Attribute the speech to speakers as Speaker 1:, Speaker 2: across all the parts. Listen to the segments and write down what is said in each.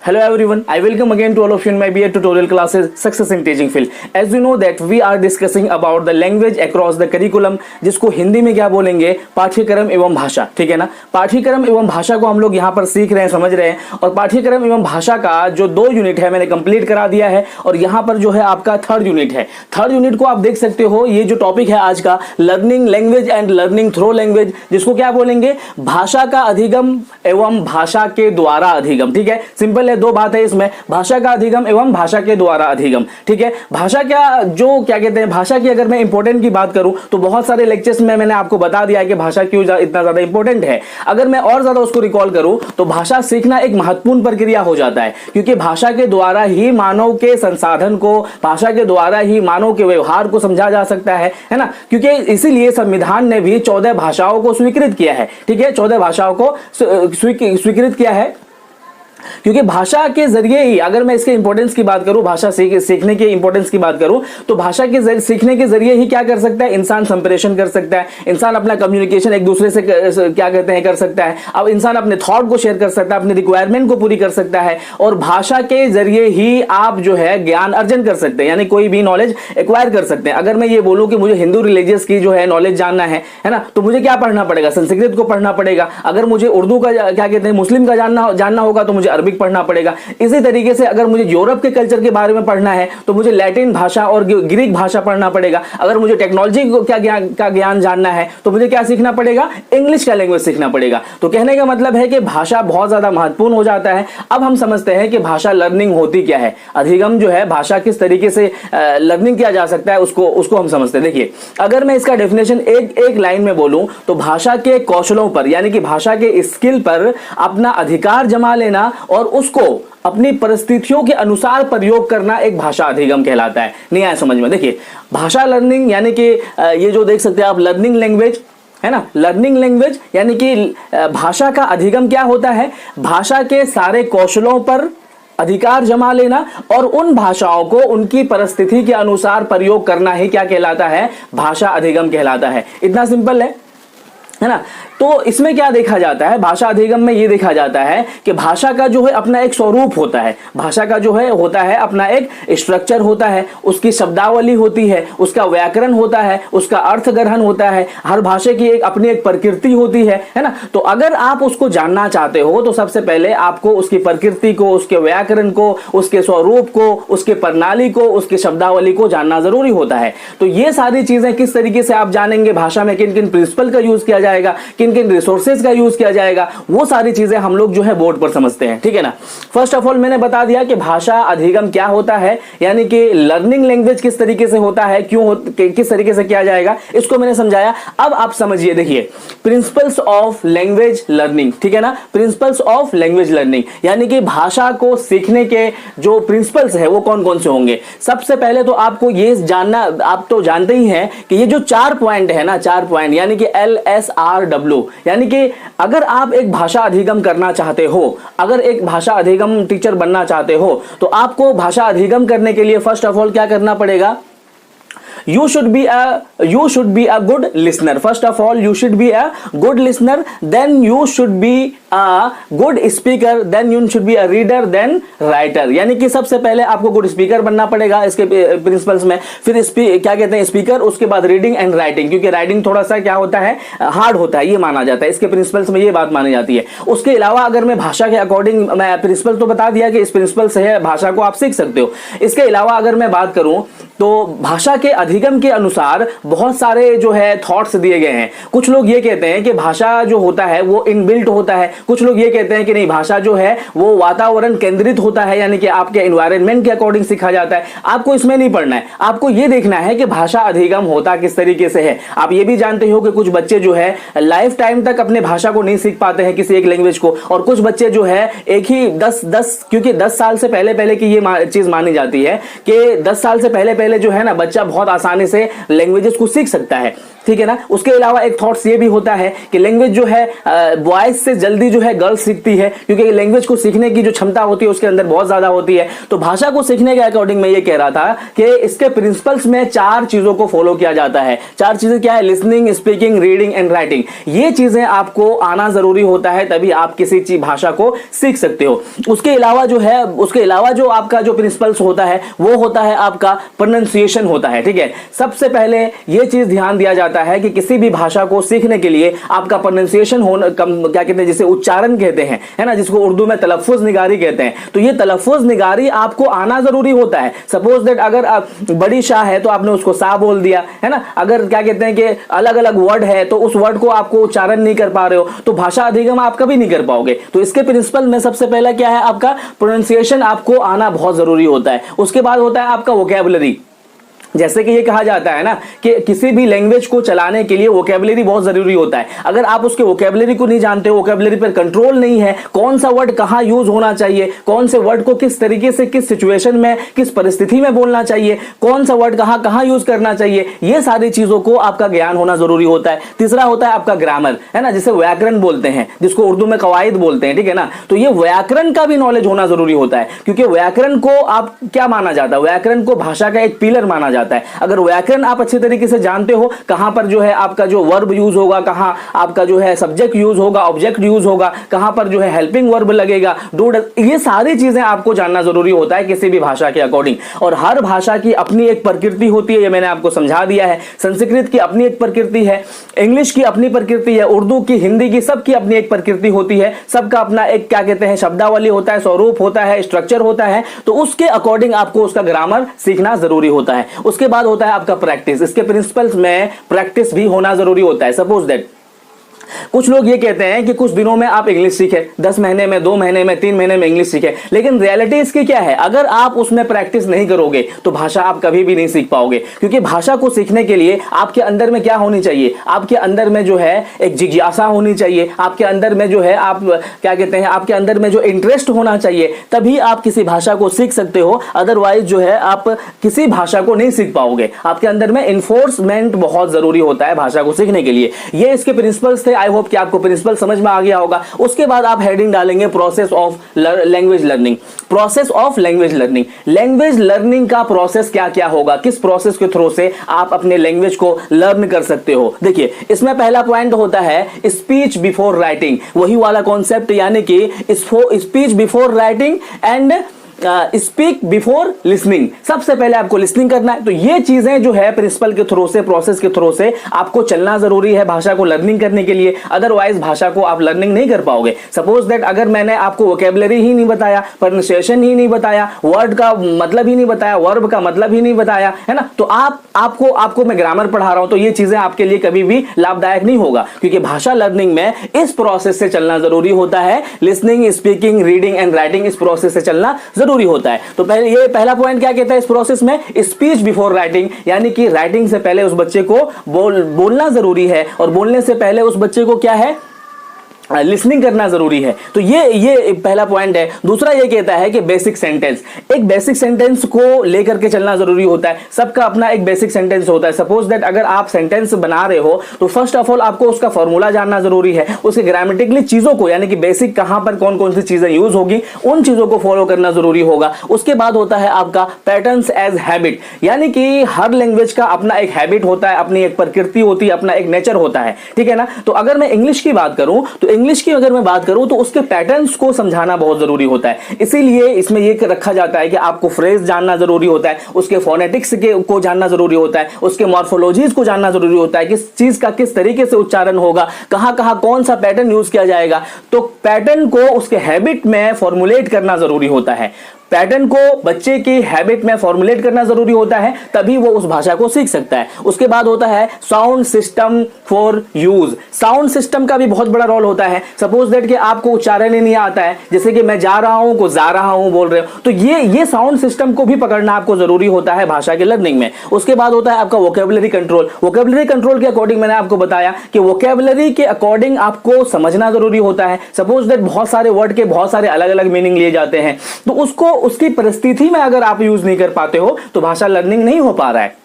Speaker 1: Hello everyone, I welcome again to all of you in my BA tutorial classes Success in Teaching Field. As you know that we are discussing about the language across the curriculum, जिसको हिंदी में क्या बोलेंगे, पाठ्यक्रम एवं भाषा, ठीक है ना। पाठ्यक्रम एवं भाषा को हम लोग यहाँ पर सीख रहे हैं, समझ रहे हैं। और पाठ्यक्रम एवं भाषा का जो 2 यूनिट है मैंने कंप्लीट करा दिया है और यहाँ पर जो है आपका 3rd यूनिट है। 3rd यूनिट को आप देख सकते हो, ये जो टॉपिक है आज का learning language and learning through language, जिसको क्या बोलेंगे, भाषा का अधिगम एवं भाषा के द्वारा अधिगम, ठीक है। सिंपल है, 2 बात है इसमें, भाषा का अधिगम एवं भाषा के द्वारा अधिगम, ठीक है। भाषा का जो क्या कहते हैं, भाषा की अगर मैं इंपॉर्टेंट की बात करूं तो बहुत सारे लेक्चर्स में मैंने आपको बता दिया है कि भाषा क्यों इतना ज्यादा इंपॉर्टेंट है। अगर मैं और ज्यादा उसको रिकॉल करूं तो भाषा सीखना एक महत्वपूर्ण प्रक्रिया हो जाता है, क्योंकि भाषा के द्वारा ही मानव के संसाधन को, भाषा के द्वारा ही मानव के व्यवहार को समझा जा सकता है ना। क्योंकि इसीलिए संविधान ने भी 14 भाषाओं को स्वीकृत किया है, ठीक है। 14 भाषाओं को स्वीकृत किया है, क्योंकि भाषा के जरिए ही, अगर मैं इसके इंपॉर्टेंस की बात करूं, भाषा सीखने के इंपॉर्टेंस की बात करूं, तो भाषा के सीखने के जरिए ही क्या कर सकता है, इंसान संप्रेषण कर सकता है, इंसान अपना कम्युनिकेशन एक दूसरे से क्या कहते हैं कर सकता है। अब इंसान अपने थॉट को शेयर कर सकता है, अपनी रिक्वायरमेंट को पूरी कर सकता है, और भाषा के जरिए ही आप जो है ज्ञान अर्जन कर सकते हैं, यानी कोई भी नॉलेज एक्वायर कर सकते हैं। अगर मैं ये बोलूं कि मुझे हिंदू रिलीजियस की जो है नॉलेज जानना है ना, तो मुझे क्या पढ़ना पड़ेगा, संस्कृत को पढ़ना पड़ेगा। अगर मुझे उर्दू का क्या कहते हैं, मुस्लिम का जानना होगा तो मुझे अरबिक पढ़ना पड़ेगा। इसी तरीके से अगर मुझे यूरोप के कल्चर के बारे में पढ़ना है तो मुझे लैटिन भाषा और ग्रीक भाषा पढ़ना पड़ेगा। अगर मुझे टेक्नोलॉजी का ज्ञान जानना है तो मुझे क्या सीखना पड़ेगा, इंग्लिश का लैंग्वेज सीखना पड़ेगा। तो कहने का मतलब है कि भाषा बहुत ज्यादा महत्वपूर्ण हो जाता है। अब हम समझते हैं कि भाषा लर्निंग होती क्या है, अधिगम जो है भाषा किस तरीके से लर्निंग किया जा सकता है, उसको हम समझते हैं। देखिए, अगर मैं इसका डेफिनेशन एक लाइन में बोलूं तो भाषा के कौशलों पर, यानी कि भाषा के स्किल पर अपना अधिकार जमा लेना और उसको अपनी परिस्थितियों के अनुसार प्रयोग करना एक भाषा अधिगम कहलाता है। नहीं आया समझ में? देखिए, भाषा लर्निंग यानी कि ये जो देख सकते हैं आप, लर्निंग लैंग्वेज है ना। लर्निंग लैंग्वेज यानी कि भाषा का अधिगम क्या होता है, भाषा के सारे कौशलों पर अधिकार जमा लेना और उन भाषाओं को उनकी परिस्थिति के अनुसार प्रयोग करना ही क्या कहलाता है, भाषा अधिगम कहलाता है। इतना सिंपल है ना। तो इसमें क्या देखा जाता है, भाषा अधिगम में ये देखा जाता है कि भाषा का जो है अपना एक स्वरूप होता है, भाषा का जो है होता है अपना एक स्ट्रक्चर होता है, उसकी शब्दावली होती है, उसका व्याकरण होता है, उसका अर्थ ग्रहण होता है। हर भाषा की अपनी एक प्रकृति होती है ना। तो अगर आप उसको जानना चाहते हो तो सबसे पहले आपको उसकी प्रकृति को, उसके व्याकरण को, उसके स्वरूप को, उसके प्रणाली को, उसकी शब्दावली को जानना जरूरी होता है। तो ये सारी चीजें किस तरीके से आप जानेंगे, भाषा में किन किन प्रिंसिपल का यूज किया जाएगा, किन किन रिसोर्सेज का यूज किया जाएगा, वो सारी चीजें हम लोग जो है बोर्ड पर समझते हैं, ठीक है ना। फर्स्ट ऑफ ऑल मैंने बता दिया कि भाषा अधिगम क्या होता है, यानी कि लर्निंग लैंग्वेज किस तरीके से होता है, किस तरीके से किया जाएगा, इसको मैंने समझाया। अब आप समझिए, देखिए, प्रिंसिपल्स ऑफ लैंग्वेज लर्निंग, ठीक है ना। प्रिंसिपल्स ऑफ लैंग्वेज लर्निंग यानी कि भाषा को सीखने के जो प्रिंसिपल्स है वो कौन कौन से होंगे। सबसे पहले तो आपको ये जानना, आप तो जानते ही हैं कि ये जो 4 पॉइंट है ना, 4 पॉइंट यानी कि LSRW, यानी कि अगर आप एक भाषा अधिगम करना चाहते हो, अगर एक भाषा अधिगम टीचर बनना चाहते हो, तो आपको भाषा अधिगम करने के लिए फर्स्ट ऑफ ऑल क्या करना पड़ेगा, you should be a good listener. First of all, you should be a good listener, then you should be a good speaker, then you should be a reader, then writer। यानी कि सबसे पहले आपको good speaker बनना पड़ेगा इसके principles में, फिर क्या कहते हैं स्पीकर, उसके बाद रीडिंग एंड राइटिंग, क्योंकि राइटिंग थोड़ा सा क्या होता है, हार्ड होता है, ये माना जाता है, इसके प्रिंसिपल्स में ये बात मानी जाती है। उसके अलावा अगर मैं भाषा के अकॉर्डिंग, मैं प्रिंसिपल तो बता दिया कि इस प्रिंसिपल से है भाषा को आप सीख सकते हो। इसके अलावा अगर मैं बात करूं तो भाषा के अधिगम के अनुसार बहुत सारे जो है थॉट्स दिए गए हैं। कुछ लोग ये कहते हैं कि भाषा जो होता है वो इनबिल्ट होता है, कुछ लोग ये कहते हैं कि नहीं, भाषा जो है वो वातावरण केंद्रित होता है, यानी कि आपके एनवायरनमेंट के अकॉर्डिंग सीखा जाता है। आपको इसमें नहीं पढ़ना है, आपको ये देखना है कि भाषा अधिगम होता किस तरीके से है। आप ये भी जानते हो कि कुछ बच्चे जो है लाइफ टाइम तक अपने भाषा को नहीं सीख पाते हैं, किसी एक लैंग्वेज को, और कुछ बच्चे जो है एक ही 10 क्योंकि 10 साल से पहले की ये चीज मानी जाती है कि 10 साल से पहले जो है ना, बच्चा बहुत आसानी से लैंग्वेजेस को सीख सकता है। ठीक है ना। उसके अलावा एक थॉट्स ये भी होता है कि लैंग्वेज जो है बॉयज से जल्दी जो है गर्ल्स सीखती है, क्योंकि लैंग्वेज को सीखने की जो क्षमता होती है उसके अंदर बहुत ज्यादा होती है। तो भाषा को सीखने के अकॉर्डिंग मैं ये कह रहा था कि इसके प्रिंसिपल्स में 4 चीजों को फॉलो किया जाता है। 4 चीजें क्या है? Listening, speaking, reading and writing. ये चीजें आपको आना जरूरी होता है, तभी आप किसी चीज भाषा को सीख सकते हो। उसके अलावा जो आपका जो प्रिंसिपल्स होता है वो होता है आपका प्रोनाउंसिएशन होता है, ठीक है। सबसे पहले ये चीज ध्यान दिया जाता है कि किसी भी भाषा को सीखने के लिए आपका प्रोनाउंसिएशन होना, क्या कहते हैं, जिसे उच्चारण कहते हैं, है ना, जिसको उर्दू में तलफ्फुज निगारी कहते हैं। तो ये तलफ्फुज निगारी आपको आना जरूरी होता है। सपोज दैट अगर आप बड़ी शाह है तो आपने उसको सा बोल दिया, है ना। अगर क्या कहते हैं कि अलग अलग वर्ड है तो उस वर्ड को आपको उच्चारण नहीं कर पा रहे हो तो भाषा अधिगम आप कभी नहीं कर पाओगे। तो इसके प्रिंसिपल में सबसे पहला क्या है? आपका प्रोनाउंसिएशन आपको आना बहुत जरूरी होता है। उसके बाद होता है आपका वोकैबुलरी। जैसे कि ये कहा जाता है ना कि किसी भी लैंग्वेज को चलाने के लिए वोकैबुलरी बहुत जरूरी होता है। अगर आप उसके वोकैबुलरी को नहीं जानते हो, वोकैबुलरी पर कंट्रोल नहीं है, कौन सा वर्ड कहां यूज होना चाहिए, कौन से वर्ड को किस तरीके से किस सिचुएशन में किस परिस्थिति में बोलना चाहिए, कौन सा वर्ड कहां कहां यूज करना चाहिए, ये सारी चीजों को आपका ज्ञान होना जरूरी होता है। तीसरा होता है आपका ग्रामर, है ना, जिसे व्याकरण बोलते हैं, जिसको उर्दू में कवायद बोलते हैं, ठीक है ना। तो ये व्याकरण का भी नॉलेज होना जरूरी होता है, क्योंकि व्याकरण को आप क्या माना जाता है? व्याकरण को भाषा का एक पिलर माना जाता है। अगर व्याकरण आप अच्छे तरीके से जानते हो, कहां पर जो है आपका जो वर्ब यूज होगा, कहां आपका जो है सब्जेक्ट यूज होगा, ऑब्जेक्ट यूज होगा, कहां पर जो है हेल्पिंग वर्ब लगेगा, डू, ये सारी चीजें आपको जानना जरूरी होता है किसी भी भाषा के अकॉर्डिंग। और हर भाषा की अपनी एक प्रकृति होती है, ये मैंने आपको समझा दिया है। संस्कृत की अपनी एक प्रकृति है, इंग्लिश की अपनी प्रकृति है, उर्दू की, हिंदी की, सबकी अपनी एक प्रकृति होती है। सबका अपना एक क्या कहते हैं शब्दावली होता है, स्वरूप होता है, स्ट्रक्चर होता है। तो उसके अकॉर्डिंग आपको उसका ग्रामर सीखना जरूरी होता है। उसके बाद होता है आपका प्रैक्टिस। इसके प्रिंसिपल्स में प्रैक्टिस भी होना जरूरी होता है। सपोज दैट कुछ लोग ये कहते हैं कि कुछ दिनों में आप इंग्लिश सीखे, 10 महीने में, 2 महीने में, 3 महीने में इंग्लिश सीखे, लेकिन रियलिटी इसकी क्या है? अगर आप उसमें प्रैक्टिस नहीं करोगे तो भाषा आप कभी भी नहीं सीख पाओगे। क्योंकि भाषा को सीखने के लिए आपके अंदर में क्या होनी चाहिए? आपके अंदर में जो है एक जिज्ञासा होनी चाहिए, आपके अंदर में जो है आप क्या कहते हैं, आपके अंदर में जो इंटरेस्ट होना चाहिए, तभी आप किसी भाषा को सीख सकते हो। अदरवाइज जो है आप किसी भाषा को नहीं सीख पाओगे। आपके अंदर में इन्फोर्समेंट बहुत जरूरी होता है भाषा को सीखने के लिए। ये इसके प्रिंसिपल्स थे। आई होप कि आपको प्रिंसिपल समझ में आ गया होगा। उसके बाद आप हेडिंग डालेंगे process of language learning. Process of language learning, language learning का प्रोसेस क्या क्या होगा, किस प्रोसेस के थ्रू से आप अपने लैंग्वेज को लर्न कर सकते हो। देखिए, इसमें पहला पॉइंट होता है स्पीच बिफोर राइटिंग, वही वाला कॉन्सेप्ट, यानी कि speech before writing and speak before listening. सबसे पहले आपको लिसनिंग करना है। तो ये चीजें जो है प्रिंसिपल के थ्रू से, प्रोसेस के थ्रू से आपको चलना जरूरी है भाषा को लर्निंग करने के लिए। अदरवाइज भाषा को आप लर्निंग नहीं कर पाओगे। सपोज दैट अगर मैंने आपको वोकैबुलरी ही नहीं बताया, प्रोनाउंसिएशन ही नहीं बताया, वर्ड का मतलब ही नहीं बताया, वर्ब का मतलब ही नहीं बताया, है ना, तो आपको मैं ग्रामर पढ़ा रहा हूं तो ये चीजें आपके लिए कभी भी लाभदायक नहीं होगा। क्योंकि भाषा लर्निंग में इस प्रोसेस से चलना जरूरी होता है। Listening, speaking, reading and writing, इस प्रोसेस से चलना जरूरी होता है। तो पहले ये पहला पॉइंट क्या कहता है इस प्रोसेस में? स्पीच बिफोर राइटिंग, यानी कि राइटिंग से पहले उस बच्चे को बोलना जरूरी है, और बोलने से पहले उस बच्चे को क्या है? लिसनिंग करना जरूरी है। तो ये पहला पॉइंट है। दूसरा ये कहता है कि बेसिक सेंटेंस, एक बेसिक सेंटेंस को लेकर के चलना जरूरी होता है। सबका अपना एक बेसिक सेंटेंस होता है। सपोज दैट अगर आप सेंटेंस बना रहे हो तो फर्स्ट ऑफ ऑल आपको उसका फॉर्मूला जानना जरूरी है, उसके ग्रामेटिकली चीजों को, यानी कि बेसिक कहां पर कौन कौन सी चीजें यूज होगी, उन चीजों को फॉलो करना जरूरी होगा। उसके बाद होता है आपका पैटर्न्स एज हैबिट, यानी कि हर लैंग्वेज का अपना एक हैबिट होता है, अपनी एक प्रकृति होती है, अपना एक नेचर होता है, ठीक है ना। तो अगर मैं इंग्लिश की बात करूं तो इंग्लिश की अगर मैं बात करूं तो उसके पैटर्न्स को समझाना बहुत जरूरी होता है। इसीलिए इसमें यह रखा जाता है कि आपको फ्रेज जानना जरूरी होता है, उसके फोनेटिक्स को जानना जरूरी होता है, उसके मॉर्फोलॉजीज को जानना जरूरी होता है, किस चीज का किस तरीके से उच्चारण होगा, कहां कहां कौन सा पैटर्न यूज किया जाएगा। तो पैटर्न को उसके हैबिट में फॉर्मुलेट करना जरूरी होता है। पैटर्न को बच्चे की हैबिट में फॉर्मुलेट करना जरूरी होता है, तभी वो उस भाषा को सीख सकता है। उसके बाद होता है sound system for use. Sound system का भी बहुत बड़ा रोल होता है। सपोज दैट कि आपको उच्चारण ही नहीं आता है, जैसे कि मैं जा रहा हूं को जा रहा हूं बोल रहे हो, तो ये साउंड सिस्टम को भी पकड़ना आपको जरूरी होता है भाषा के लर्निंग में। उसके बाद होता है आपका वोकैबुलरी कंट्रोल। वोकैबुलरी कंट्रोल के अकॉर्डिंग मैंने आपको बताया कि वोकैबुलरी के अकॉर्डिंग आपको समझना जरूरी होता है। सपोज दैट बहुत सारे वर्ड के बहुत सारे अलग अलग मीनिंग लिए जाते हैं, तो उसकी परिस्थिति में अगर आप यूज नहीं कर पाते हो तो भाषा लर्निंग नहीं हो पा रहा है।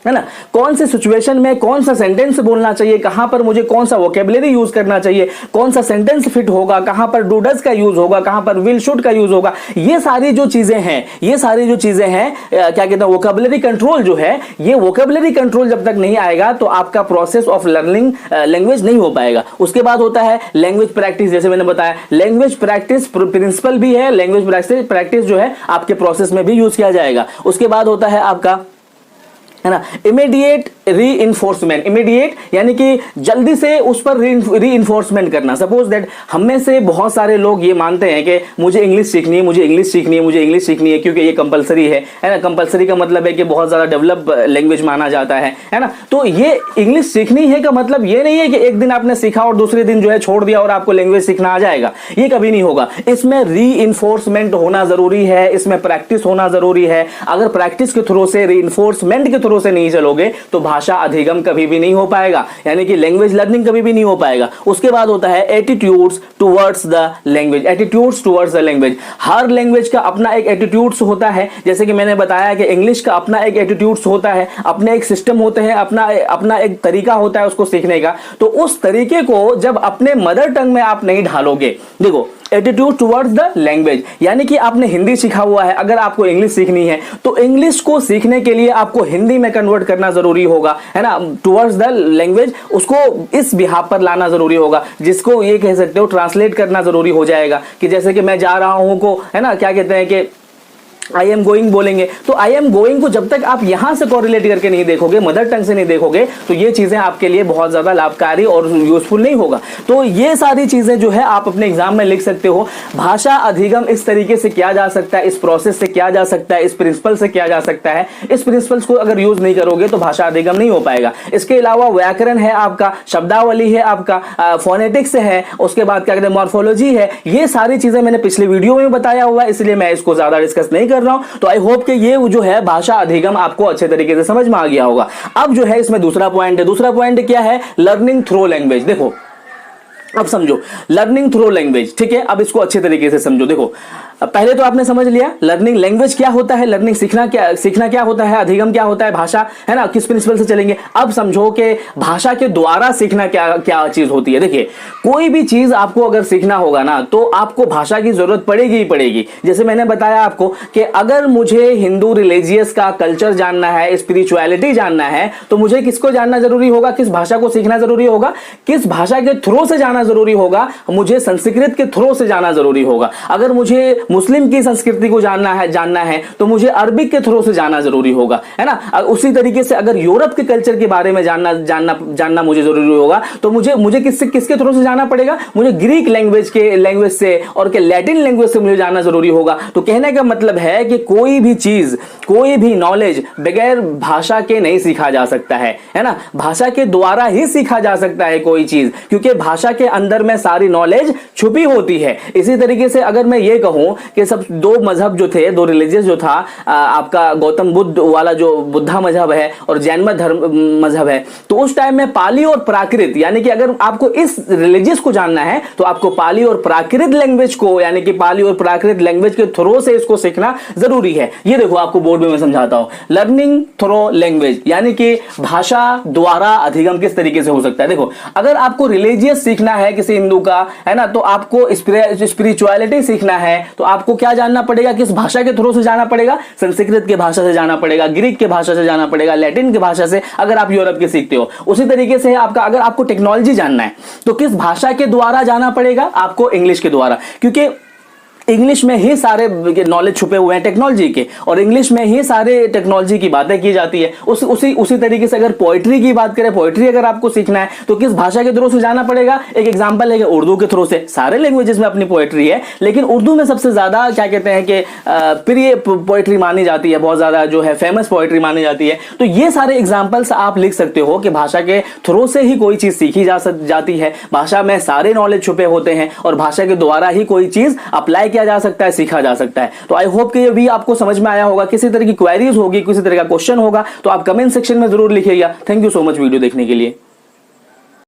Speaker 1: है ना, कौन से सिचुएशन में कौन सा सेंटेंस बोलना चाहिए, कहां पर मुझे कौन सा वोकेबलरी यूज करना चाहिए, कौन सा सेंटेंस फिट होगा, कहां पर डू डज का यूज होगा, कहां पर विल शुड का यूज होगा, ये सारी जो चीजें हैं, ये सारी जो चीजें हैं, क्या कहते हैं, वोकेबलरी कंट्रोल जो है, ये वोकेबलरी कंट्रोल जब तक नहीं आएगा तो आपका प्रोसेस ऑफ लर्निंग लैंग्वेज नहीं हो पाएगा। उसके बाद होता है लैंग्वेज प्रैक्टिस, जैसे मैंने बताया लैंग्वेज प्रैक्टिस प्रिंसिपल भी है, लैंग्वेज प्रैक्टिस जो है आपके प्रोसेस में भी यूज किया जाएगा। उसके बाद होता है आपका, है ना, इमीडिएट री इन्फोर्समेंट। इमीडिएट यानी कि जल्दी से उस पर री इन्फोर्समेंट करना। सपोज दैट हम में से बहुत सारे लोग ये मानते हैं कि मुझे इंग्लिश सीखनी है, मुझे इंग्लिश सीखनी है, मुझे इंग्लिश सीखनी है, क्योंकि ये कंपलसरी है ना। कंपलसरी का मतलब है कि बहुत ज्यादा डेवलप लैंग्वेज माना जाता है ना। तो ये इंग्लिश सीखनी है का मतलब ये नहीं है कि एक दिन आपने सीखा और दूसरे दिन जो है छोड़ दिया और आपको लैंग्वेज सीखना आ जाएगा, ये कभी नहीं होगा। इसमें री इन्फोर्समेंट होना जरूरी है, इसमें प्रैक्टिस होना जरूरी है। अगर प्रैक्टिस के थ्रू से, री इन्फोर्समेंट के थ्रू से नहीं चलोगे तो भाषा अधिगम कभी भी नहीं हो पाएगा, यानी कि लैंग्वेज लर्निंग कभी भी नहीं हो पाएगा। उसके बाद होता है attitudes towards the language. Attitudes towards the language, her language का अपना एक एटीट्यूड्स होता है। जैसे कि मैंने बताया कि इंग्लिश का अपना एक एटीट्यूड्स होता है, अपने एक सिस्टम होते हैं, अपना एक तरीका होता है उसको सीखने का। तो उस तरीके को जब अपने मदर टंग में आप नहीं ढालोगे, देखो एटीट्यूड टुवर्ड्स द लैंग्वेज, यानी कि आपने हिंदी सीखा हुआ है, अगर आपको इंग्लिश सीखनी है तो इंग्लिश को सीखने के लिए आपको हिंदी में कन्वर्ट करना जरूरी होगा, है ना। टुवर्ड्स द लैंग्वेज, उसको इस बिहाफ पर लाना जरूरी होगा, जिसको ये कह सकते हो ट्रांसलेट करना जरूरी हो जाएगा। कि जैसे कि मैं जा रहा हूं को, है ना, क्या कहते हैं कि आई एम गोइंग बोलेंगे, तो आई एम गोइंग को जब तक आप यहां से कोरिलेट करके नहीं देखोगे, मदर टंग से नहीं देखोगे, तो ये चीजें आपके लिए बहुत ज्यादा लाभकारी और यूजफुल नहीं होगा। तो ये सारी चीजें जो है आप अपने एग्जाम में लिख सकते हो। भाषा अधिगम इस तरीके से किया जा सकता है, इस प्रोसेस से किया जा सकता है, इस प्रिंसिपल से किया जा सकता है। इस प्रिंसिपल्स को अगर यूज नहीं करोगे तो भाषा अधिगम नहीं हो पाएगा। इसके अलावा व्याकरण है आपका, शब्दावली है आपका, फोनेटिक्स है, उसके बाद क्या कहते हैं मॉर्फोलॉजी है। ये सारी चीजें मैंने पिछले वीडियो में बताया हुआ है, इसलिए मैं इसको ज्यादा डिस्कस नहीं कर रहा हूं। तो आई होप कि ये जो है भाषा अधिगम आपको अच्छे तरीके से समझ में आ गया होगा। अब जो है इसमें दूसरा पॉइंट है। दूसरा पॉइंट क्या है? Learning through language. देखो अब समझो लर्निंग थ्रू लैंग्वेज, ठीक है। अब इसको अच्छे तरीके से समझो। देखो पहले तो आपने समझ लिया लर्निंग लैंग्वेज क्या होता है, लर्निंग सीखना क्या होता है, अधिगम क्या होता है, भाषा, है ना, किस प्रिंसिपल से चलेंगे। अब समझो कि भाषा के द्वारा सीखना क्या चीज होती है। देखिए कोई भी चीज आपको अगर सीखना होगा ना तो आपको भाषा की जरूरत पड़ेगी ही पड़ेगी। जैसे मैंने बताया आपको कि अगर मुझे हिंदू रिलीजियस का कल्चर जानना है, स्पिरिचुअलिटी जानना है, तो मुझे किसको जानना जरूरी होगा, किस भाषा को सीखना जरूरी होगा, किस भाषा के थ्रू से जाना जरूरी होगा, मुझे संस्कृत के थ्रू से जाना जरूरी होगा। अगर मुझे मुस्लिम की संस्कृति को जानना है तो मुझे अरबिक के थ्रू से जाना जरूरी होगा, है ना। उसी तरीके से अगर यूरोप के कल्चर के बारे में जानना मुझे जरूरी होगा तो मुझे किसके थ्रू से जाना पड़ेगा, मुझे ग्रीक लैंग्वेज से और के लैटिन लैंग्वेज से मुझे जानना जरूरी होगा। तो कहने का मतलब है कि कोई भी चीज, कोई भी नॉलेज बगैर भाषा के नहीं सीखा जा सकता है ना। भाषा के द्वारा ही सीखा जा सकता है कोई चीज, क्योंकि भाषा के अंदर में सारी नॉलेज छुपी होती है। इसी तरीके से अगर मैं ये कहूं कि सब दो मजहब जो थे, दो रिलीजियस जो था, आपका गौतम बुद्ध वाला जो बुद्धा मजहब है और जैन धर्म मजहब है, तो उस टाइम में पाली और प्राकृत, यानी कि अगर आपको इस रिलीजियस को जानना है तो आपको पाली और प्राकृत लैंग्वेज को, यानी कि पाली और प्राकृत लैंग्वेज के थ्रू से इसको सीखना जरूरी है। ये देखो आपको बोर्ड में मैं समझाता हूं, लर्निंग थ्रू लैंग्वेज यानी कि भाषा द्वारा अधिगम किस तरीके से हो सकता है। देखो अगर आपको रिलीजियस सीखना है किसी हिंदू का, है ना, तो आपको स्पिरिचुअलिटी सीखना है तो आपको क्या जानना पड़ेगा, किस भाषा के थ्रू से जाना पड़ेगा, संस्कृत के भाषा से जाना पड़ेगा, ग्रीक के भाषा से जाना पड़ेगा, लैटिन के भाषा से, अगर आप यूरोप के सीखते हो। उसी तरीके से आपका अगर आपको टेक्नोलॉजी जानना है तो किस भाषा के द्वारा जाना पड़ेगा, आपको इंग्लिश के द्वारा, क्योंकि इंग्लिश में ही सारे नॉलेज छुपे हुए हैं टेक्नोलॉजी के, और इंग्लिश में ही सारे टेक्नोलॉजी की बातें की जाती है। उसी तरीके से अगर पोएट्री की बात करें, पोएट्री अगर आपको सीखना है तो किस भाषा के थ्रू से जाना पड़ेगा। एक एग्जांपल है कि उर्दू के थ्रू से, सारे लैंग्वेजेस में अपनी पोएट्री है, लेकिन उर्दू में सबसे ज्यादा क्या कहते हैं कि प्रिय पोएट्री मानी जाती है, बहुत ज्यादा जो है फेमस पोएट्री मानी जाती है। तो ये सारे एग्जाम्पल्स आप लिख सकते हो कि भाषा के थ्रू से ही कोई चीज सीखी जाती है। भाषा में सारे नॉलेज छुपे होते हैं और भाषा के द्वारा ही कोई चीज अप्लाई किया जा सकता है, सीखा जा सकता है। तो आई होप कि ये भी आपको समझ में आया होगा। किसी तरह की क्वेरीज होगी, किसी तरह का क्वेश्चन होगा तो आप कमेंट सेक्शन में जरूर लिखिएगा। Thank you so much video देखने के लिए।